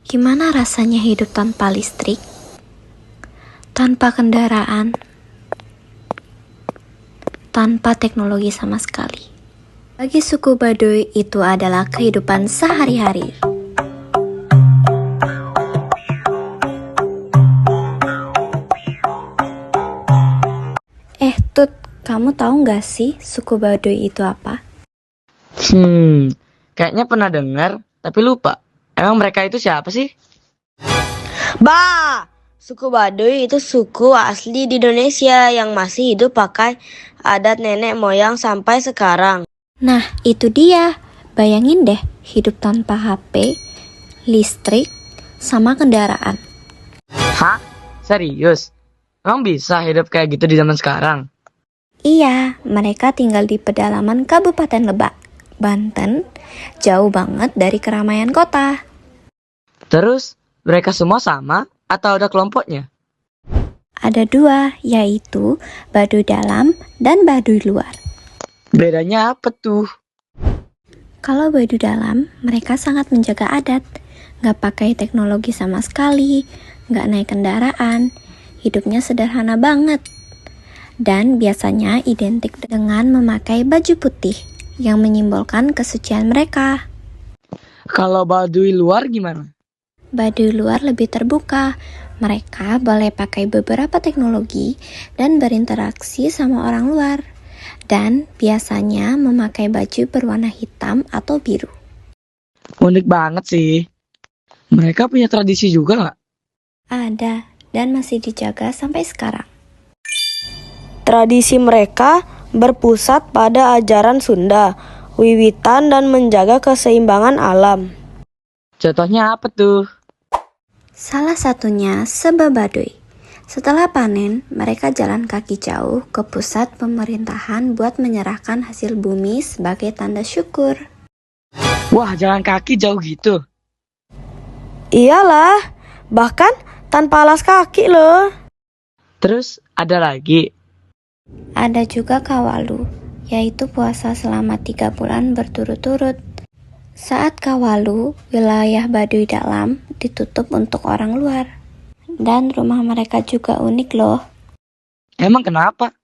Gimana rasanya hidup tanpa listrik? Tanpa kendaraan? Tanpa teknologi sama sekali? Bagi suku Baduy itu adalah kehidupan sehari-hari. Tut, kamu tahu nggak sih suku Baduy itu apa? Kayaknya pernah dengar, tapi lupa. Emang mereka itu siapa sih? Bah, suku Baduy itu suku asli di Indonesia yang masih hidup pakai adat nenek moyang sampai sekarang. Nah, itu dia. Bayangin deh, hidup tanpa HP, listrik, sama kendaraan. Hah? Serius? Emang bisa hidup kayak gitu di zaman sekarang? Iya, mereka tinggal di pedalaman Kabupaten Lebak, Banten, jauh banget dari keramaian kota. Terus, mereka semua sama atau ada kelompoknya? Ada dua, yaitu Baduy dalam dan Baduy luar. Bedanya apa tuh? Kalau Baduy dalam, mereka sangat menjaga adat, nggak pakai teknologi sama sekali, nggak naik kendaraan, hidupnya sederhana banget. Dan biasanya identik dengan memakai baju putih yang menyimbolkan kesucian mereka. Kalau Baduy luar gimana? Baduy luar lebih terbuka. Mereka boleh pakai beberapa teknologi dan berinteraksi sama orang luar. Dan biasanya memakai baju berwarna hitam atau biru. Unik banget sih. Mereka punya tradisi juga nggak? Ada dan masih dijaga sampai sekarang. Tradisi mereka berpusat pada ajaran Sunda, wiwitan dan menjaga keseimbangan alam. Contohnya apa tuh? Salah satunya Seba Baduy. Setelah panen, mereka jalan kaki jauh ke pusat pemerintahan buat menyerahkan hasil bumi sebagai tanda syukur. Wah, jalan kaki jauh gitu. Iyalah, bahkan tanpa alas kaki loh. Terus, ada lagi. Ada juga Kawalu, yaitu puasa selama 3 bulan berturut-turut. Saat Kawalu, wilayah Baduy dalam ditutup untuk orang luar. Dan rumah mereka juga unik loh. Emang kenapa?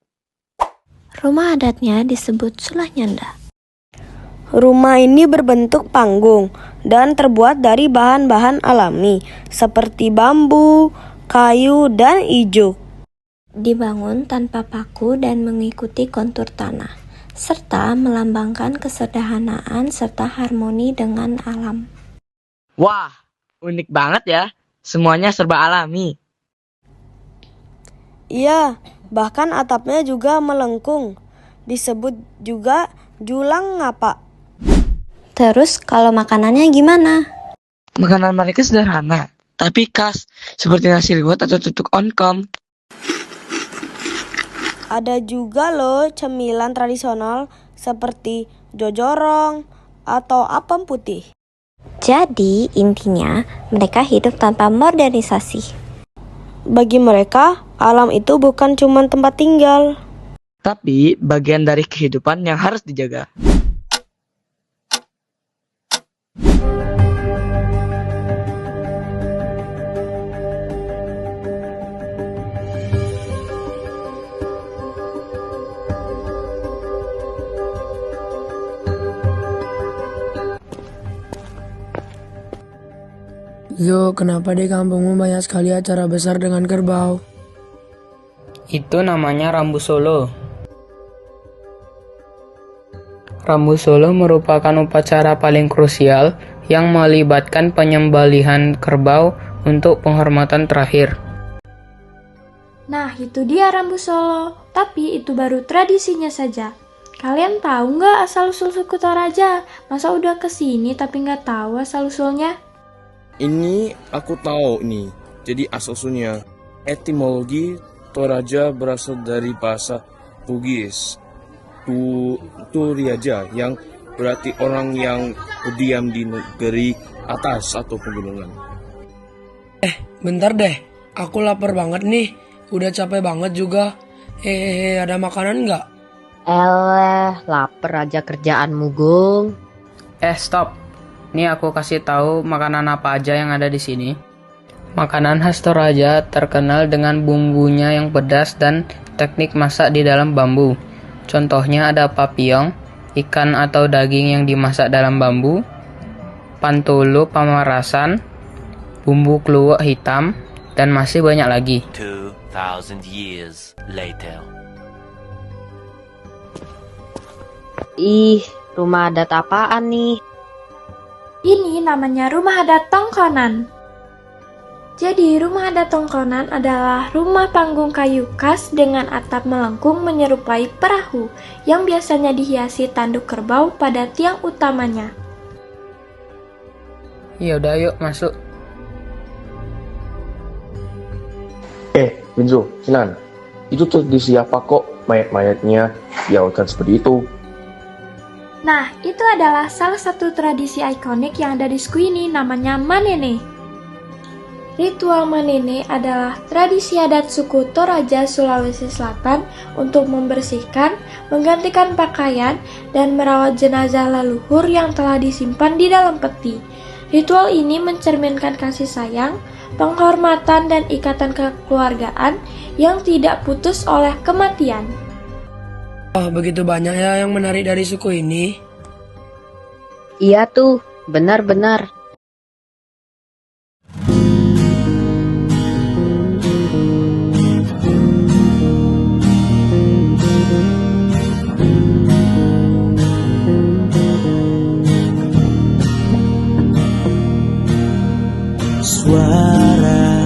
Rumah adatnya disebut Sulah Nyanda. Rumah ini berbentuk panggung dan terbuat dari bahan-bahan alami seperti bambu, kayu, dan ijuk. Dibangun tanpa paku dan mengikuti kontur tanah, serta melambangkan kesederhanaan serta harmoni dengan alam. Wah, unik banget ya. Semuanya serba alami. Iya, bahkan atapnya juga melengkung. Disebut juga julang ngapa. Terus kalau makanannya gimana? Makanan mereka sederhana, tapi khas, seperti nasi liwet atau tutuk oncom. Ada juga loh cemilan tradisional seperti jojorong atau apem putih. Jadi intinya mereka hidup tanpa modernisasi. Bagi mereka, alam itu bukan cuma tempat tinggal. Tapi bagian dari kehidupan yang harus dijaga. Zo, kenapa di kampungmu banyak sekali acara besar dengan kerbau? Itu namanya Rambu Solo. Rambu Solo merupakan upacara paling krusial yang melibatkan penyembelihan kerbau untuk penghormatan terakhir. Nah, itu dia Rambu Solo. Tapi itu baru tradisinya saja. Kalian tahu nggak asal-usul suku Toraja? Masa udah kesini tapi nggak tahu asal-usulnya? Ini aku tahu nih. Jadi asal-usulnya etimologi Toraja berasal dari bahasa Bugis. Turiaja yang berarti orang yang berdiam di negeri atas atau pegunungan. Bentar deh, aku lapar banget nih. Udah capek banget juga. Ada makanan nggak? Lapar aja kerjaanmu, Gung. Stop. Nih aku kasih tahu makanan apa aja yang ada di sini. Makanan khas Toraja terkenal dengan bumbunya yang pedas dan teknik masak di dalam bambu. Contohnya ada papiong, ikan atau daging yang dimasak dalam bambu, pantolo pamarasan, bumbu kluwek hitam, dan masih banyak lagi. 2,000 years later. Ih, rumah adat apaan nih? Ini namanya rumah adat Tongkonan. Jadi, rumah adat Tongkonan adalah rumah panggung kayu khas dengan atap melengkung menyerupai perahu yang biasanya dihiasi tanduk kerbau pada tiang utamanya. Ya udah yuk masuk. Minzo, Sinan, itu tradisi apa kok mayat-mayatnya diawetkan seperti itu? Nah, itu adalah salah satu tradisi ikonik yang ada di suku ini, namanya Manene. Ritual Manene adalah tradisi adat suku Toraja, Sulawesi Selatan untuk membersihkan, menggantikan pakaian, dan merawat jenazah leluhur yang telah disimpan di dalam peti. Ritual ini mencerminkan kasih sayang, penghormatan, dan ikatan kekeluargaan yang tidak putus oleh kematian. Wah, begitu banyak ya yang menarik dari suku ini. Iya tuh, benar-benar. Suara